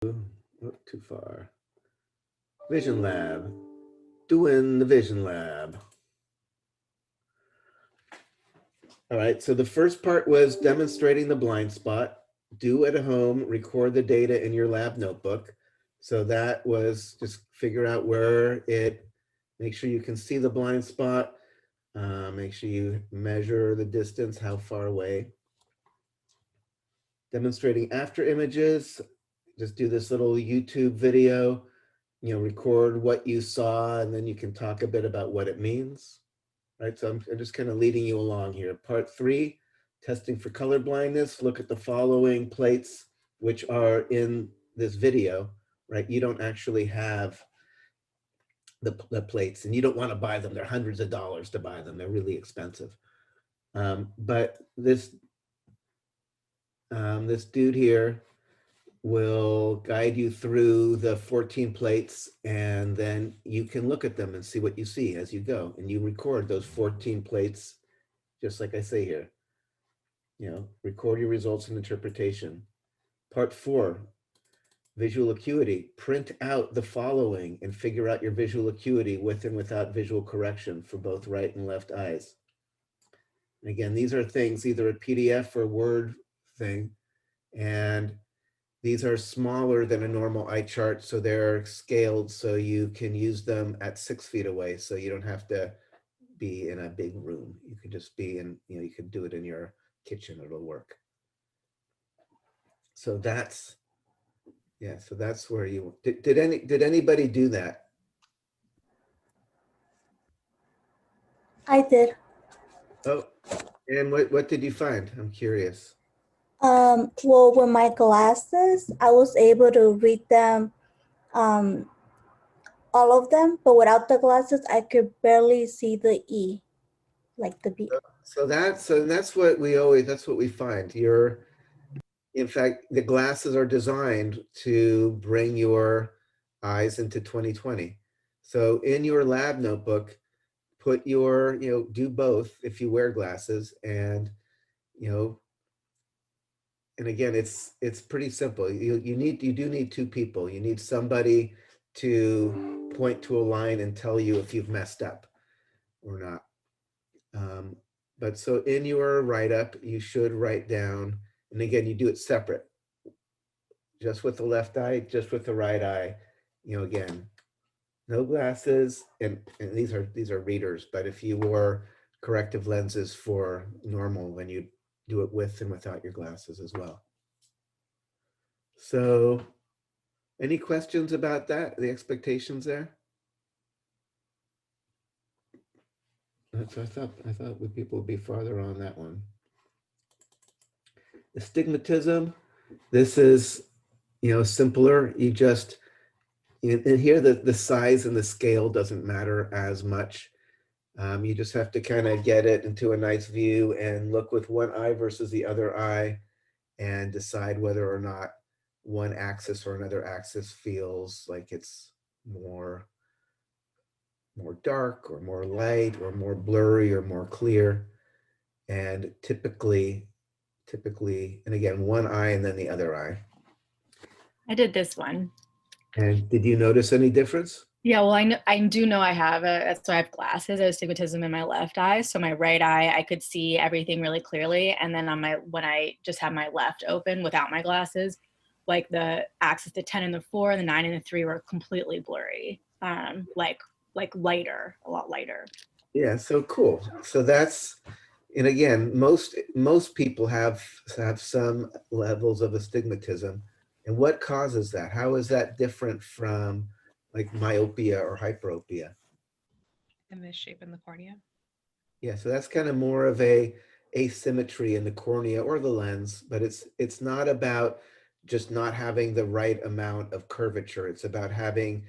Oh, too far. Vision lab. Doing the vision lab. All right, so the first part was demonstrating the blind spot. Do at home, record the data in your lab notebook. So that was just figure out where it, make sure you can see the blind spot. Make sure you measure the distance, how far away. Demonstrating after images, just do this little YouTube video, record what you saw, and then you can talk a bit about what it means. Right, so I'm just kind of leading you along here. Part 3, testing for color blindness. Look at the following plates, which are in this video, right? You don't actually have the plates, and you don't want to buy them. They're hundreds of dollars to buy them. They're really expensive. But this dude here will guide you through the 14 plates, and then you can look at them and see what you see as you go. And you record those 14 plates, just like I say here. Record your results and interpretation. Part 4, visual acuity. Print out the following and figure out your visual acuity with and without visual correction for both right and left eyes. And again, these are things, either a PDF or Word thing, and these are smaller than a normal eye chart, so they're scaled so you can use them at 6 feet away, so you don't have to be in a big room. You could just be in, you could do it in your kitchen, it'll work. So that's, yeah, so that's where you, did anybody do that? I did. Oh, and what did you find? I'm curious. Well, with my glasses, I was able to read them, all of them, but without the glasses, I could barely see the E, like the B. So that's what we find. In fact, the glasses are designed to bring your eyes into 2020. So in your lab notebook, put your, do both if you wear glasses, and, and again, it's pretty simple. You do need 2 people. You need somebody to point to a line and tell you if you've messed up or not. But so in your write-up, you should write down, and again, you do it separate, just with the left eye, just with the right eye, again, no glasses, and these are readers, but if you wore corrective lenses for normal, then you do it with and without your glasses as well. So any questions about that, the expectations there? So I thought people would be farther on that one. Astigmatism, this is, simpler. You just, and here the size and the scale doesn't matter as much. You just have to kind of get it into a nice view and look with one eye versus the other eye and decide whether or not one axis or another axis feels like it's more dark or more light or more blurry or more clear. And typically, and again, one eye and then the other eye. I did this one. And did you notice any difference? Yeah, well, I do know I have so I have glasses. I have astigmatism in my left eye. So my right eye, I could see everything really clearly. And then when I just have my left open without my glasses, like the axis, the 10 and the 4, the 9 and the 3 were completely blurry. Like lighter, a lot lighter. Yeah, so cool. So that's, and again, most people have some levels of astigmatism. And what causes that? How is that different from like myopia or hyperopia? And the shape in the cornea. Yeah, so that's kind of more of a asymmetry in the cornea or the lens, but it's not about just not having the right amount of curvature. It's about having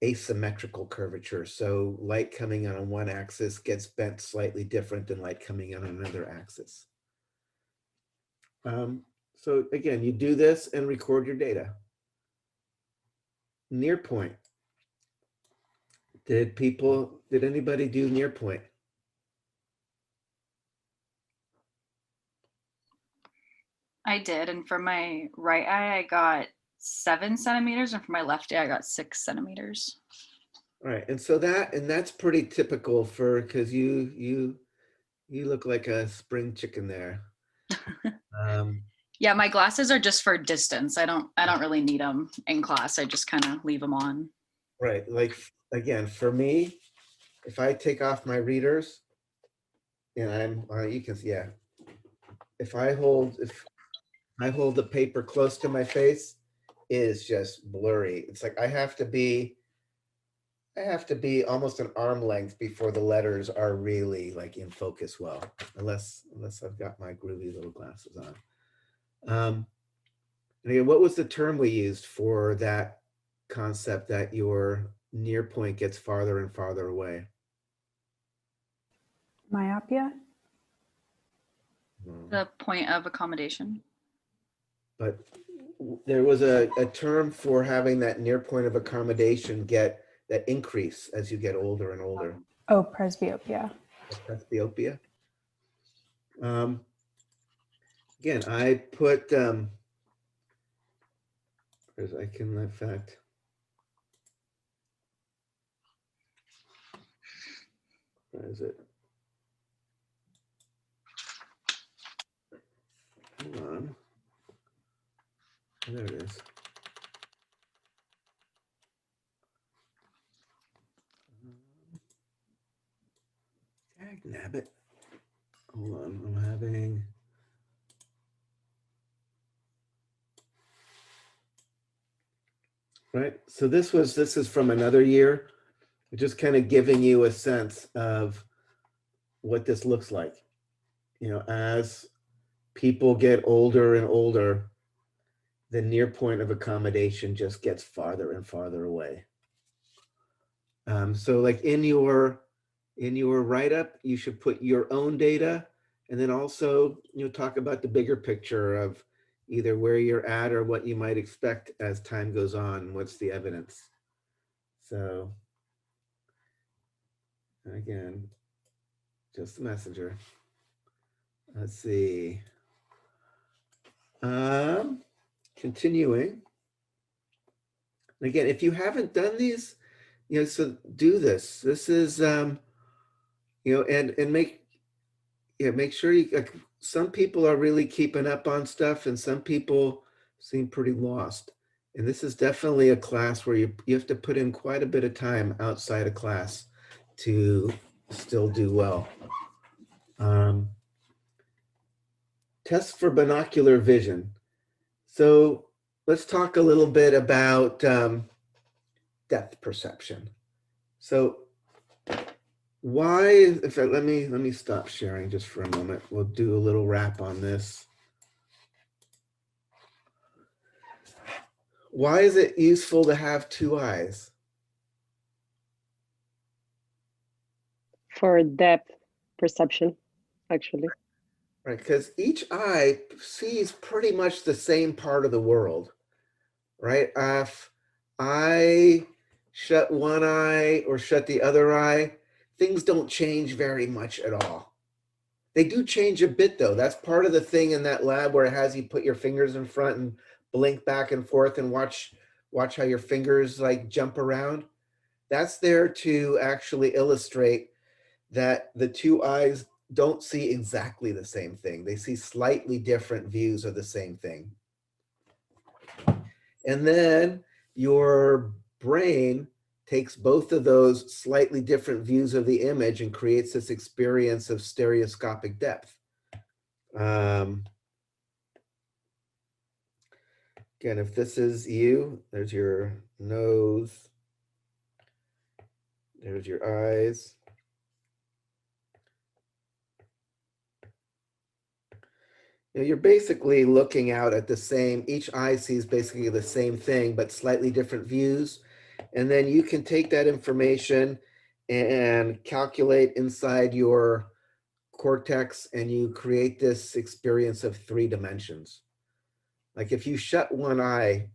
asymmetrical curvature. So light coming in on one axis gets bent slightly different than light coming in on another axis. So again, you do this and record your data. Near point. Did anybody do near point? I did, and for my right eye, I got 7 centimeters, and for my left eye, I got 6 centimeters. All right, and so that's pretty typical for, because you look like a spring chicken there. Yeah, my glasses are just for distance. I don't really need them in class. I just kind of leave them on. Right, like again, for me, if I take off my readers, and you can see, yeah. If I hold the paper close to my face, it is just blurry. It's like I have to be almost an arm length before the letters are really like in focus well, unless I've got my groovy little glasses on. And again, what was the term we used for that concept that your near point gets farther and farther away? Myopia? The point of accommodation. But there was a term for having that near point of accommodation get that increase as you get older and older. Oh, presbyopia. Presbyopia. Again, I put, in fact, where is it? Hold on. There it is. Dag nabbit. Hold on, I'm having. Right, so this is from another year, just kind of giving you a sense of what this looks like. You know, as people get older and older, the near point of accommodation just gets farther and farther away. So like in your write-up, you should put your own data, and then also talk about the bigger picture of either where you're at or what you might expect as time goes on. What's the evidence? So again, just the messenger. Let's see. Continuing. Again, if you haven't done these, so do this. This is, and make sure you, like, some people are really keeping up on stuff and some people seem pretty lost. And this is definitely a class where you have to put in quite a bit of time outside of class to still do well. Tests for binocular vision. So let's talk a little bit about depth perception. So why, let me stop sharing just for a moment. We'll do a little wrap on this. Why is it useful to have two eyes? For depth perception, actually. Right, because each eye sees pretty much the same part of the world, right? If I shut one eye or shut the other eye, things don't change very much at all. They do change a bit though. That's part of the thing in that lab where it has you put your fingers in front and blink back and forth and watch how your fingers like jump around. That's there to actually illustrate that the two eyes don't see exactly the same thing. They see slightly different views of the same thing. And then your brain takes both of those slightly different views of the image and creates this experience of stereoscopic depth. Again, if this is you, there's your nose, there's your eyes. You're basically looking out at the same, each eye sees basically the same thing, but slightly different views. And then you can take that information and calculate inside your cortex, and you create this experience of 3 dimensions. Like if you shut one eye,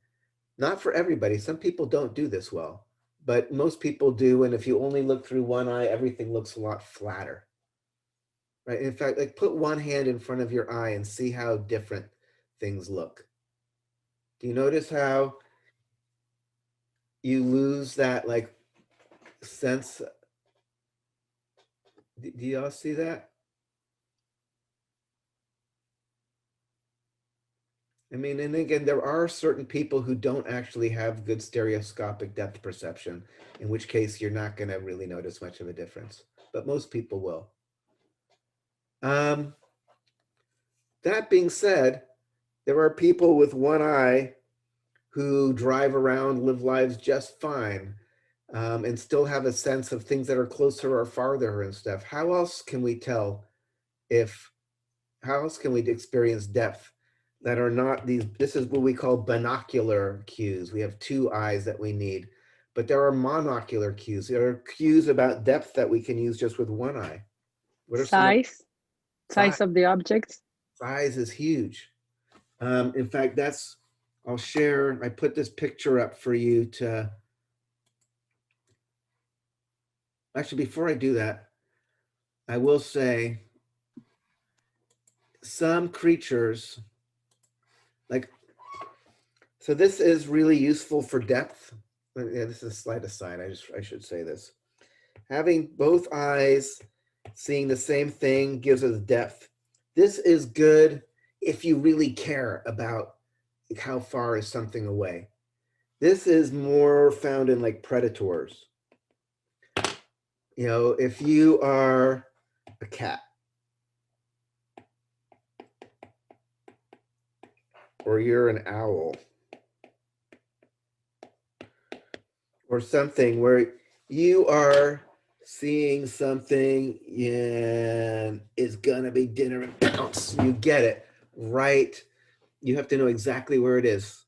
not for everybody, some people don't do this well, but most people do. And if you only look through one eye, everything looks a lot flatter. Right. In fact, like put one hand in front of your eye and see how different things look. Do you notice how you lose that like sense? Do y'all see that? I mean, and again, there are certain people who don't actually have good stereoscopic depth perception, in which case you're not going to really notice much of a difference, but most people will. That being said, there are people with one eye who drive around, live lives just fine, and still have a sense of things that are closer or farther and stuff. How else can we tell how else can we experience depth that are not these? This is what we call binocular cues. We have two eyes that we need, but there are monocular cues. There are cues about depth that we can use just with one eye. What are some of Size of the objects. size is huge. In fact, I'll share, I put this picture up for you to, actually, before I do that, I will say some creatures, so this is really useful for depth. Yeah, this is a slide aside, I should say this. Having both eyes seeing the same thing gives us depth. This is good if you really care about how far is something away. This is more found in like predators. You know, if you are a cat or you're an owl or something where you are seeing something and it's gonna be dinner and pounce, you get it right. You have to know exactly where it is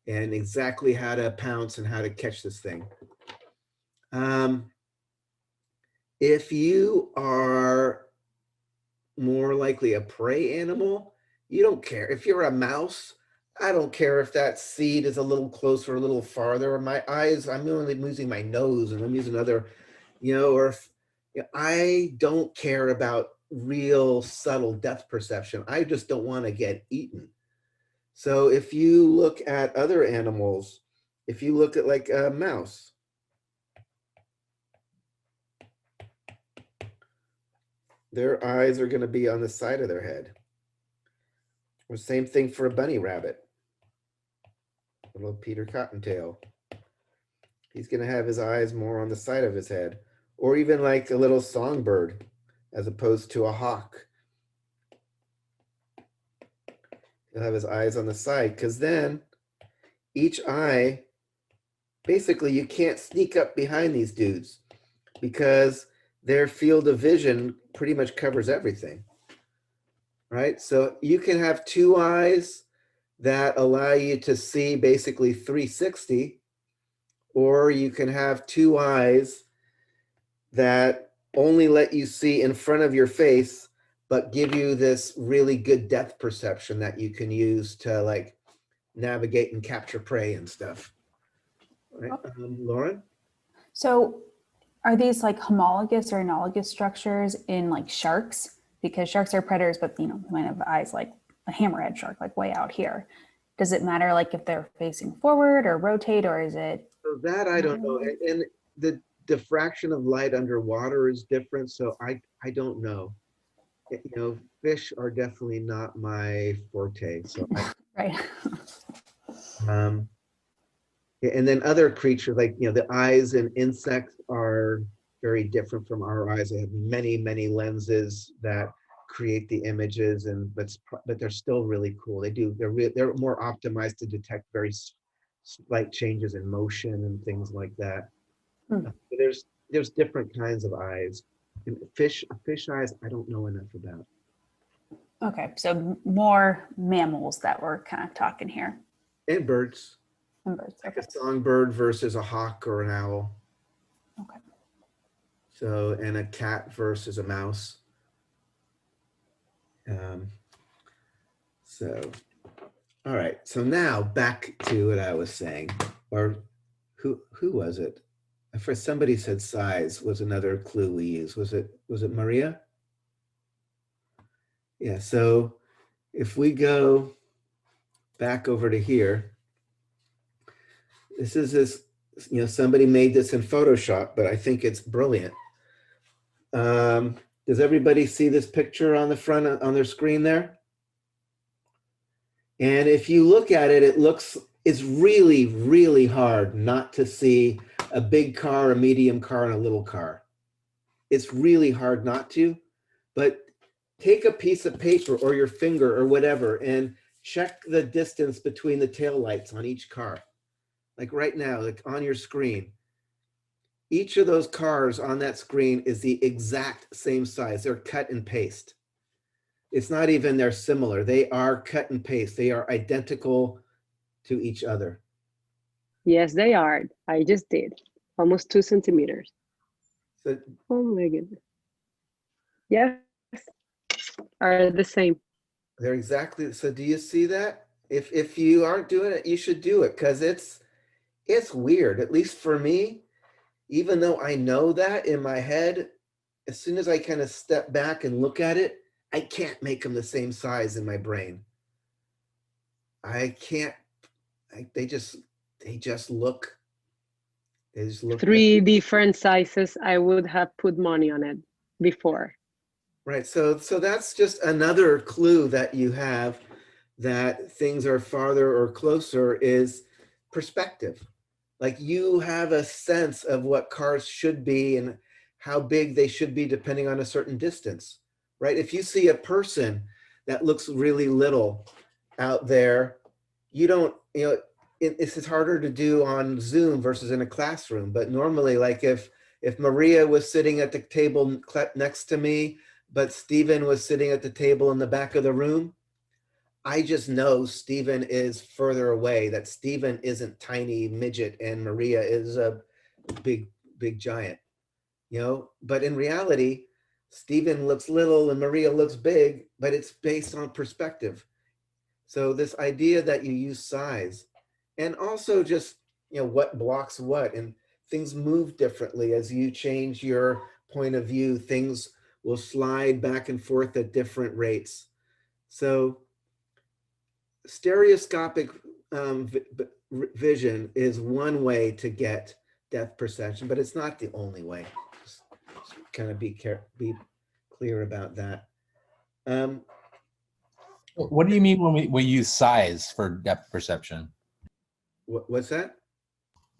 and exactly how to pounce and how to catch this thing. If you are more likely a prey animal, you don't care. If you're a mouse, I don't care if that seed is a little closer, a little farther. My eyes, I'm only using my nose and I'm using other, or if I don't care about real subtle depth perception. I just don't want to get eaten. So if you look at other animals, if you look at like a mouse, their eyes are going to be on the side of their head. Or same thing for a bunny rabbit. Little Peter Cottontail. He's going to have his eyes more on the side of his head. Or even like a little songbird as opposed to a hawk. He'll have his eyes on the side because then each eye, basically you can't sneak up behind these dudes because their field of vision pretty much covers everything, right? So you can have two eyes that allow you to see basically 360, or you can have two eyes that only let you see in front of your face, but give you this really good depth perception that you can use to like navigate and capture prey and stuff. Right, Lauren? So are these like homologous or analogous structures in like sharks? Because sharks are predators, but they might have eyes like a hammerhead shark, like way out here. Does it matter like if they're facing forward or rotate, or is it? So that I don't know. And the diffraction of light underwater is different. So I don't know. Fish are definitely not my forte. So Right. And then other creatures like, the eyes in insects are very different from our eyes. They have many, many lenses that create the images, but they're still really cool. They're more optimized to detect very slight changes in motion and things like that. There's different kinds of eyes. And fish eyes, I don't know enough about. Okay, so more mammals that we're kind of talking here. And birds. And birds. Like Okay. a songbird versus a hawk or an owl. Okay. So, and a cat versus a mouse. All right. So now back to what I was saying, or who was it? For somebody said size was another clue we used. Was it Maria? Yeah. So if we go back over to here, This, somebody made this in Photoshop, but I think it's brilliant. Does everybody see this picture on the front on their screen there? And if you look at it, it's really, really hard not to see a big car, a medium car, and a little car. It's really hard not to, but take a piece of paper or your finger or whatever and check the distance between the taillights on each car. Like right now, like on your screen. Each of those cars on that screen is the exact same size. They're cut and paste. It's not even they're similar. They are cut and paste. They are identical to each other. Yes, they are. I just did. Almost 2 centimeters. So Oh my goodness. Yes, are the same. they're exactly, so do you see that? If you aren't doing it, you should do it because it's weird, at least for me, even though I know that in my head, as soon as I kind of step back and look at it, I can't make them the same size in my brain. I can't, they just look, they just look 3 different sizes. I would have put money on it before. right. So that's just another clue that you have that things are farther or closer is perspective. Like you have a sense of what cars should be and how big they should be depending on a certain distance, right? If you see a person that looks really little out there, you don't, it's harder to do on Zoom versus in a classroom. But normally, like if Maria was sitting at the table next to me, but Stephen was sitting at the table in the back of the room, I just know Stephen is further away, that Stephen isn't tiny midget and Maria is a big giant, but in reality, Stephen looks little and Maria looks big, but it's based on perspective. So this idea that you use size and also just, what blocks what, and things move differently as you change your point of view, things will slide back and forth at different rates. So stereoscopic vision is one way to get depth perception, but it's not the only way. Just kind of be clear about that. What do you mean when we use size for depth perception? What's that?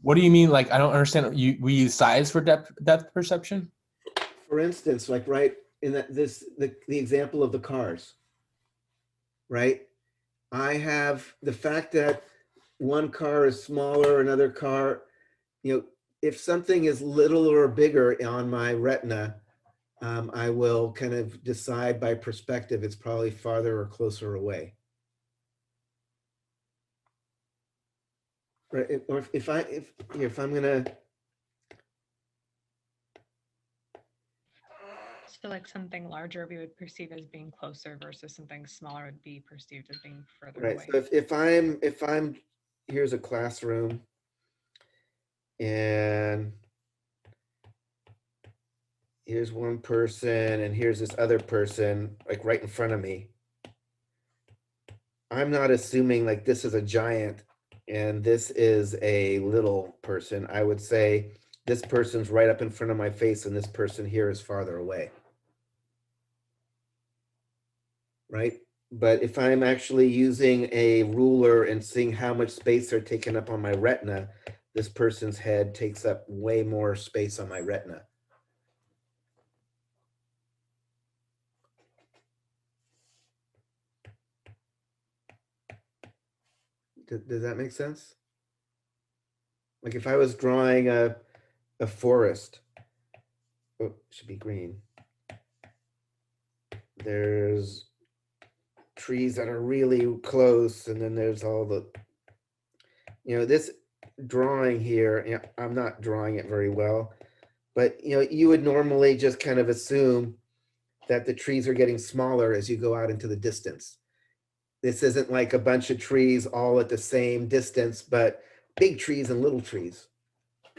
What do you mean? Like, I don't understand. We use size for depth perception? For instance, like right in the example of the cars, right? I have the fact that one car is smaller, another car, if something is littler or bigger on my retina, I will kind of decide by perspective, it's probably farther or closer away. Right, or if I'm gonna. So like something larger we would perceive as being closer versus something smaller would be perceived as being further Right, away. so if I'm, here's a classroom and here's one person and here's this other person like right in front of me. I'm not assuming like this is a giant and this is a little person. I would say this person's right up in front of my face and this person here is farther away. Right? But if I'm actually using a ruler and seeing how much space they're taking up on my retina, this person's head takes up way more space on my retina. Does that make sense? Like if I was drawing a forest, oh, it should be green. There's trees that are really close, and then there's all the, this drawing here, I'm not drawing it very well, but you would normally just kind of assume that the trees are getting smaller as you go out into the distance. This isn't like a bunch of trees all at the same distance, but big trees and little trees,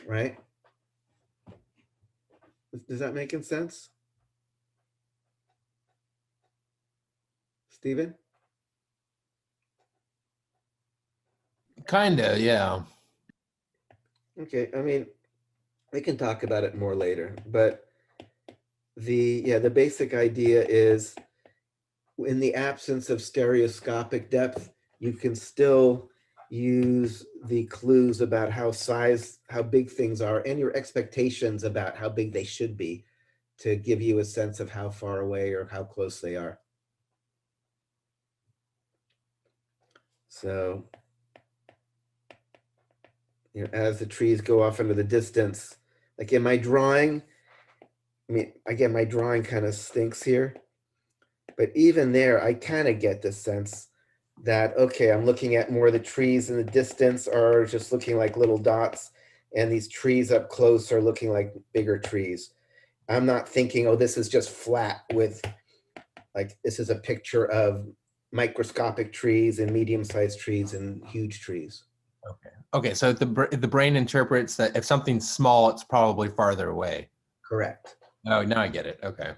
right? Does that make sense? Stephen? Kinda, yeah. Okay, I mean, we can talk about it more later, but the basic idea is in the absence of stereoscopic depth, you can still use the clues about how big things are and your expectations about how big they should be to give you a sense of how far away or how close they are. So, as the trees go off into the distance, like in my drawing, I mean, again, my drawing kind of stinks here, but even there, I kind of get the sense that, okay, I'm looking at more of the trees in the distance are just looking like little dots, and these trees up close are looking like bigger trees. I'm not thinking, oh, this is just flat with, like, this is a picture of microscopic trees and medium-sized trees and huge trees. Okay, so the brain interprets that if something's small, it's probably farther away. Correct. Oh, now I get it. Okay.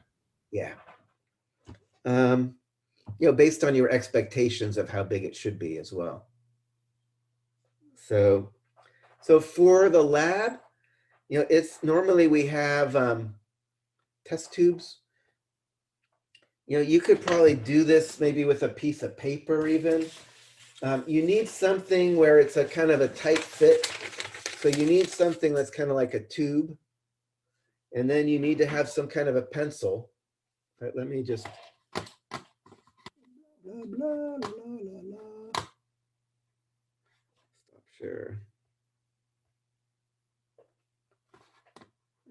Yeah. Based on your expectations of how big it should be as well. So for the lab, it's normally we have test tubes. You could probably do this maybe with a piece of paper even. You need something where it's a kind of a tight fit. So you need something that's kind of like a tube. And then you need to have some kind of a pencil. All right, let me just. Blah, blah, blah, blah, blah. Stop share.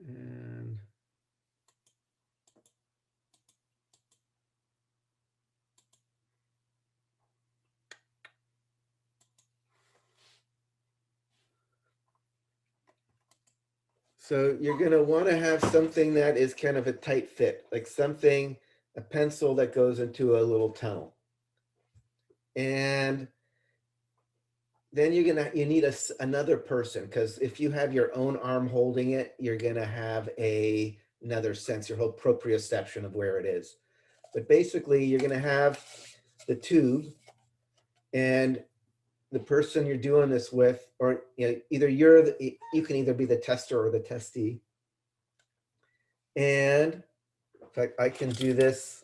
And so you're going to want to have something that is kind of a tight fit, like a pencil that goes into a little tunnel. And then you need another person, because if you have your own arm holding it, you're going to have another sense, your whole proprioception of where it is. But basically, you're going to have the tube, and the person you're doing this with, or either you can either be the tester or the testee. And in fact, I can do this.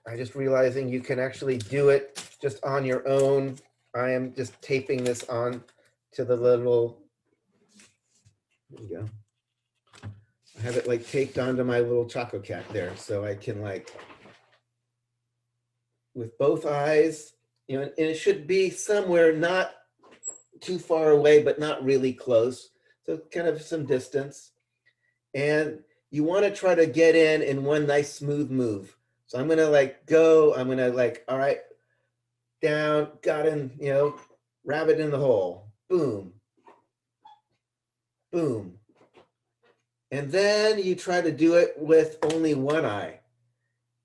I just realizing you can actually do it just on your own. I am just taping this on to the little, there you go. I have it like taped onto my little Choco Cat there. So I can with both eyes, and it should be somewhere not too far away, but not really close. So kind of some distance. And you want to try to get in one nice smooth move. So I'm going to go, I'm going to all right, down, got in, rabbit in the hole, boom, boom. And then you try to do it with only one eye.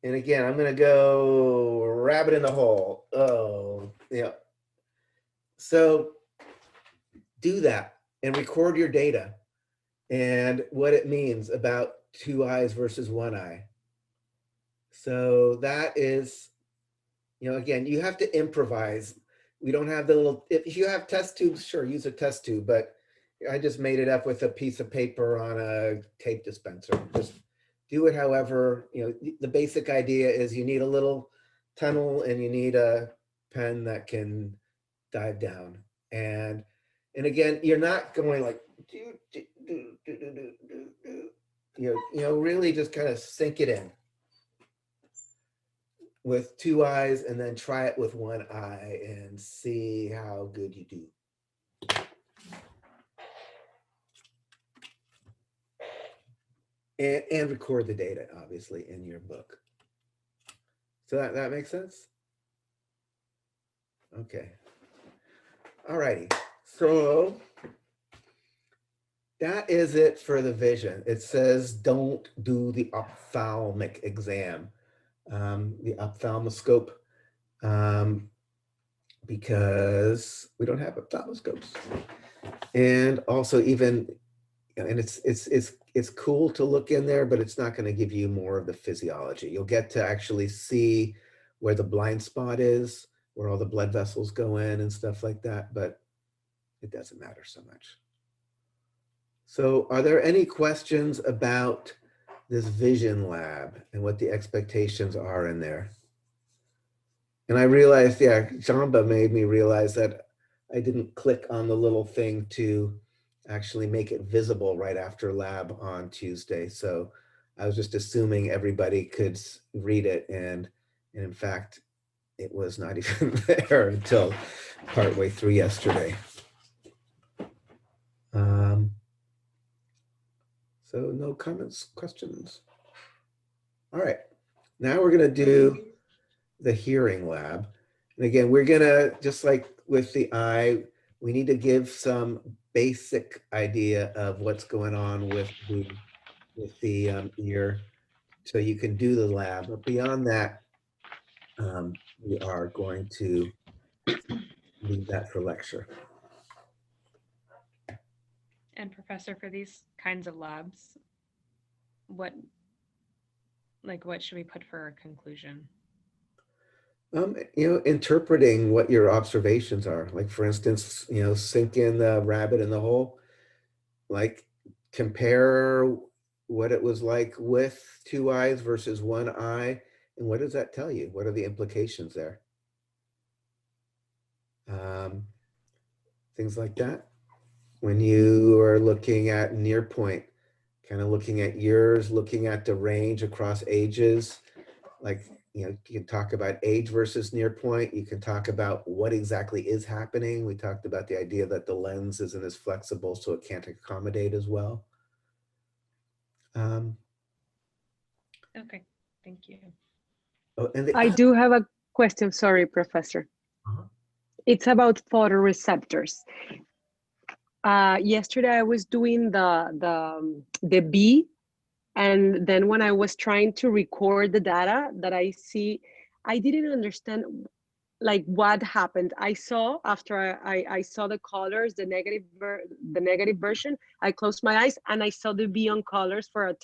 And again, I'm going to go rabbit in the hole. Oh, yeah. So do that and record your data and what it means about two eyes versus one eye. So that is, again, you have to improvise. We don't have the little, if you have test tubes, sure, use a test tube, but I just made it up with a piece of paper on a tape dispenser. Just do it however, the basic idea is you need a little tunnel and you need a pen that can dive down. And again, you're not going really just kind of sink it in with two eyes and then try it with one eye and see how good you do. And record the data, obviously, in your book. So that makes sense? Okay. All righty. So that is it for the vision. It says don't do the ophthalmic exam, the ophthalmoscope, because we don't have ophthalmoscopes. And also even, and it's cool to look in there, but it's not going to give you more of the physiology. You'll get to actually see where the blind spot is, where all the blood vessels go in and stuff like that. But it doesn't matter so much. So are there any questions about this vision lab and what the expectations are in there? And I realized, yeah, Jamba made me realize that I didn't click on the little thing to actually make it visible right after lab on Tuesday. So I was just assuming everybody could read it. And in fact, it was not even there until partway through yesterday. So no comments, questions. All right, now we're gonna do the hearing lab. And again, we're gonna, just like with the eye, we need to give some basic idea of what's going on with the ear so you can do the lab. But beyond that, we are going to leave that for lecture. And Professor, for these kinds of labs, what should we put for a conclusion? Interpreting what your observations are. Like for instance, sink in the rabbit in the hole, like compare what it was like with 2 eyes versus 1 eye. And what does that tell you? What are the implications there? Things like that. When you are looking at near point, kind of looking at yours, looking at the range across ages, like, you can talk about age versus near point. You can talk about what exactly is happening. We talked about the idea that the lens isn't as flexible, so it can't accommodate as well. Okay, thank you. Oh, and I do have a question. Sorry, Professor. It's about photoreceptors. Yesterday I was doing the B, and then when I was trying to record the data that I see, I didn't understand like what happened. I saw after I saw the colors, the negative version. I closed my eyes and I saw the B on colors for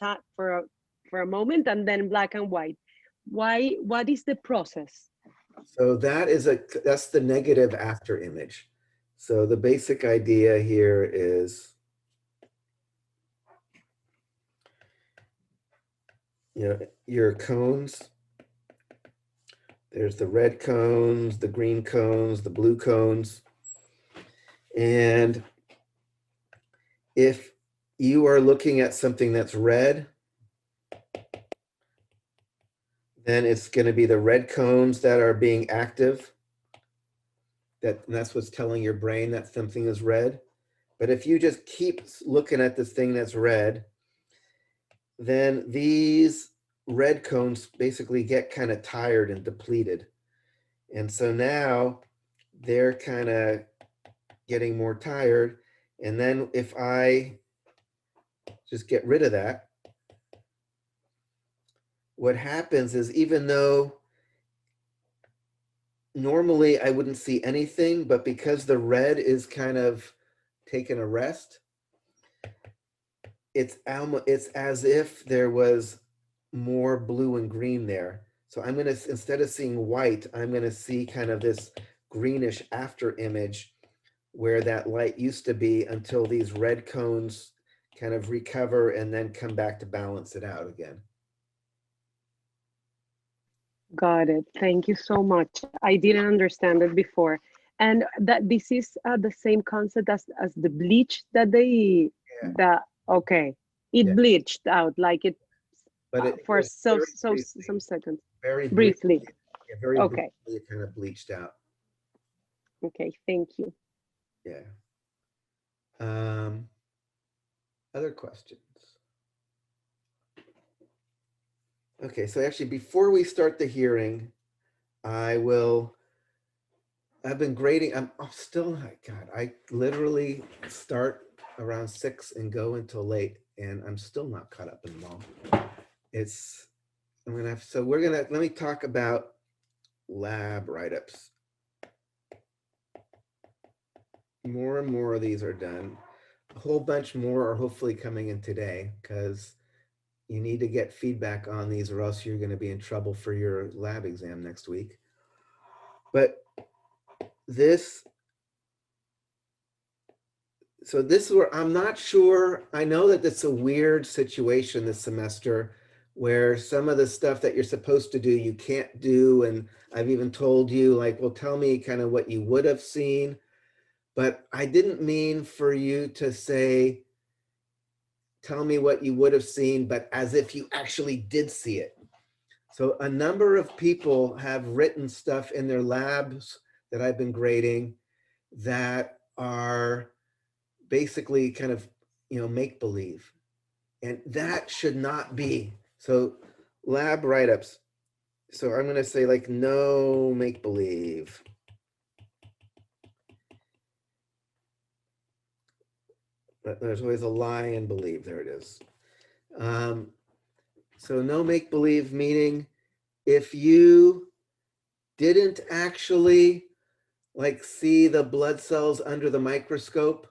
a moment, and then black and white. Why? What is the process? So that's the negative after image. So the basic idea here is, your cones. There's the red cones, the green cones, the blue cones. And if you are looking at something that's red, then it's going to be the red cones that are being active. That's what's telling your brain that something is red. But if you just keep looking at this thing that's red, then these red cones basically get kind of tired and depleted. And so now they're kind of getting more tired. And then if I just get rid of that, what happens is, even though normally I wouldn't see anything, but because the red is kind of taking a rest, it's as if there was more blue and green there. So I'm going to, instead of seeing white, I'm going to see kind of this greenish after image where that light used to be, until these red cones kind of recover and then come back to balance it out again. Got it. Thank you so much. I didn't understand it before. And that this is the same concept as the bleach that they, okay. It bleached out like it, but it for was some briefly, seconds. very Briefly. Yeah, very Okay. briefly, it kind of bleached out. Okay, thank you. Yeah. Other questions? Okay, so actually, before we start the hearing, I've been grading. I'm still, God, I literally start around 6 and go until late, and I'm still not caught up in them all. Let me talk about lab write-ups. More and more of these are done. A whole bunch more are hopefully coming in today, because you need to get feedback on these, or else you're going to be in trouble for your lab exam next week. But this so this is where I'm not sure. I know that it's a weird situation this semester where some of the stuff that you're supposed to do, you can't do. And I've even told you like, well, tell me kind of what you would have seen. But I didn't mean for you to say, tell me what you would have seen, but as if you actually did see it. So a number of people have written stuff in their labs that I've been grading that are basically kind of, make believe. And that should not be. So lab write-ups. So I'm going to say like no make believe. But there's always a lie and believe. There it is. So no make believe meaning if you didn't actually like see the blood cells under the microscope,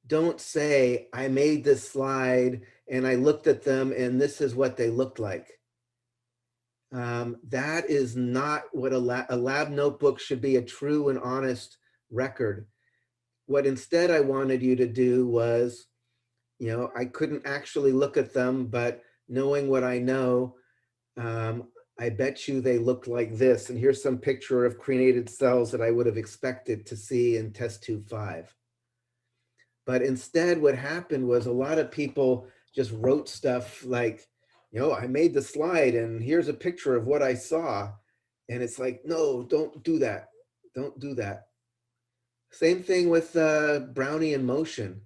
don't say I made this slide and I looked at them and this is what they looked like. That is not what a lab notebook should be, a true and honest record. What instead I wanted you to do was, I couldn't actually look at them, but knowing what I know, I bet you they looked like this. And here's some picture of created cells that I would have expected to see in test tube 5. But instead what happened was a lot of people just wrote stuff like, I made the slide and here's a picture of what I saw. And it's like, no, don't do that. Don't do that. Same thing with Brownian motion.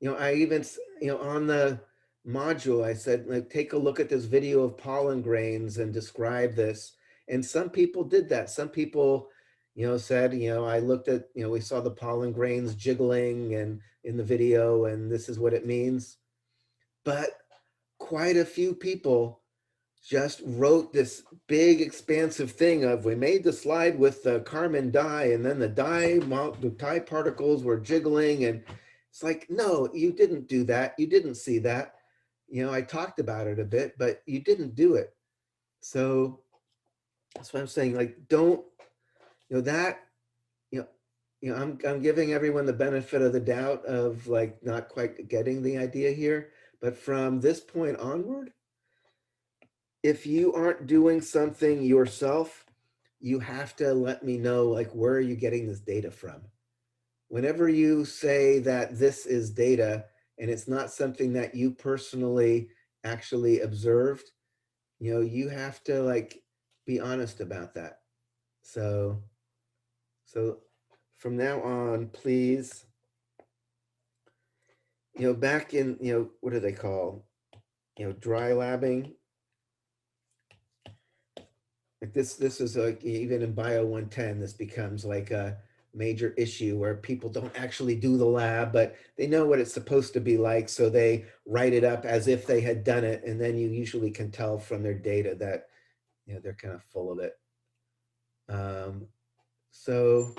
I even, on the module, I said, like, take a look at this video of pollen grains and describe this. And some people did that. Some people, said, I looked at, we saw the pollen grains jiggling and in the video, and this is what it means. But quite a few people just wrote this big expansive thing of we made the slide with the Carmen dye and then the dye particles were jiggling, and it's like, no, you didn't do that. You didn't see that. I talked about it a bit, but you didn't do it. So that's what I'm saying. Like, don't, that, I'm giving everyone the benefit of the doubt of like not quite getting the idea here. But from this point onward, if you aren't doing something yourself, you have to let me know, like, where are you getting this data from? Whenever you say that this is data and it's not something that you personally actually observed, you have to like be honest about that. So from now on, please, back in, what do they call, dry labbing. Like this is like, even in Bio 110, this becomes like a major issue where people don't actually do the lab, but they know what it's supposed to be like. So they write it up as if they had done it. And then you usually can tell from their data that, they're kind of full of it. So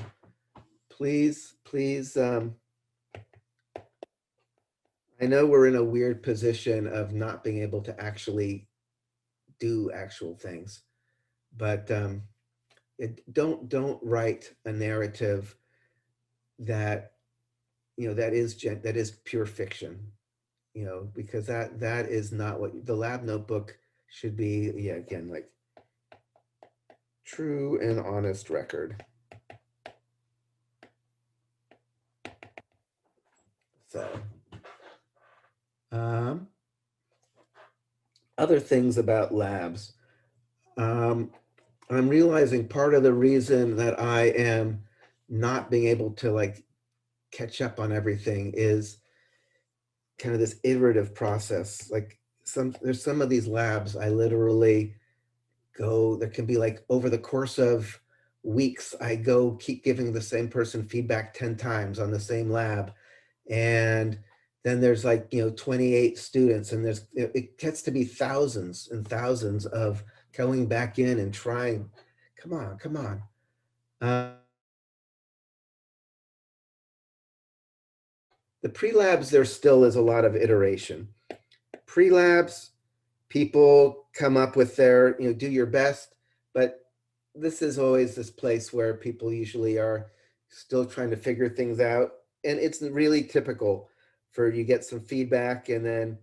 please, I know we're in a weird position of not being able to actually do actual things, but don't write a narrative that that is pure fiction, because that is not what the lab notebook should be. Yeah, again, like true and honest record. So other things about labs. I'm realizing part of the reason that I am not being able to like catch up on everything is kind of this iterative process. Like there's some of these labs I literally go, there can be like over the course of weeks, I go keep giving the same person feedback 10 times on the same lab. And then there's like, 28 students, and it gets to be thousands and thousands of going back in and trying. Come on. The pre-labs, there still is a lot of iteration. Pre-labs, people come up with their, do your best, but this is always this place where people usually are still trying to figure things out. and it's really typical for you get some feedback, and then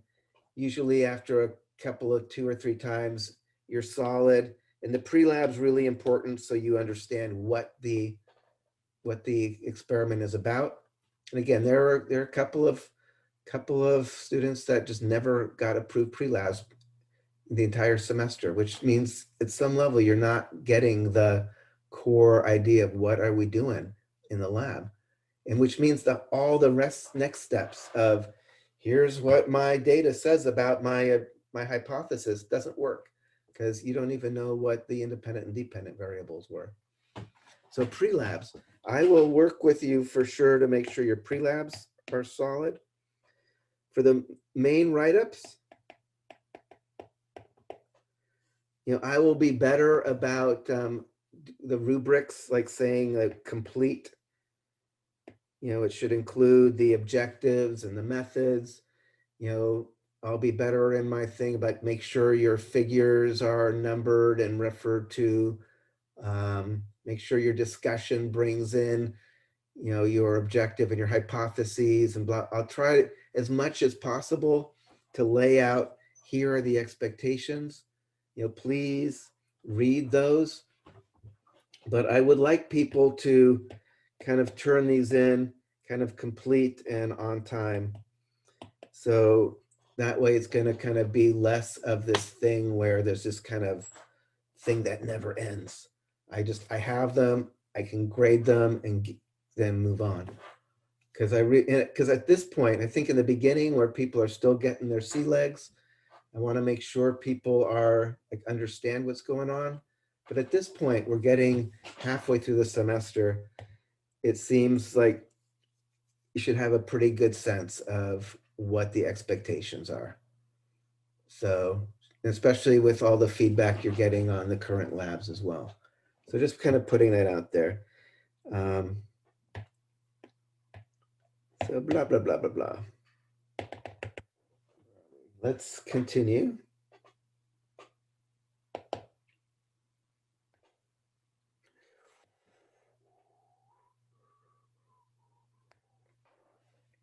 usually after a couple of 2 or 3 times, you're solid. And the pre-lab's really important so you understand what the experiment is about. And again, there are a couple of students that just never got approved pre-labs the entire semester, which means at some level you're not getting the core idea of what are we doing in the lab, and which means that all the next steps of here's what my data says about my hypothesis doesn't work because you don't even know what the independent and dependent variables were. So pre-labs, I will work with you for sure to make sure your pre-labs are solid. For the main write-ups, I will be better about the rubrics, like saying like complete. It should include the objectives and the methods. I'll be better in my thing about make sure your figures are numbered and referred to. Make sure your discussion brings in, your objective and your hypotheses and blah. I'll try as much as possible to lay out, here are the expectations. Please read those. But I would like people to kind of turn these in kind of complete and on time. So that way it's going to kind of be less of this thing where there's this kind of thing that never ends. I have them, I can grade them and then move on. Because at this point, I think in the beginning where people are still getting their sea legs, I want to make sure people are understand what's going on. But at this point, we're getting halfway through the semester. It seems like you should have a pretty good sense of what the expectations are. So, especially with all the feedback you're getting on the current labs as well. So just kind of putting that out there. So blah, blah, blah, blah, blah. Let's continue.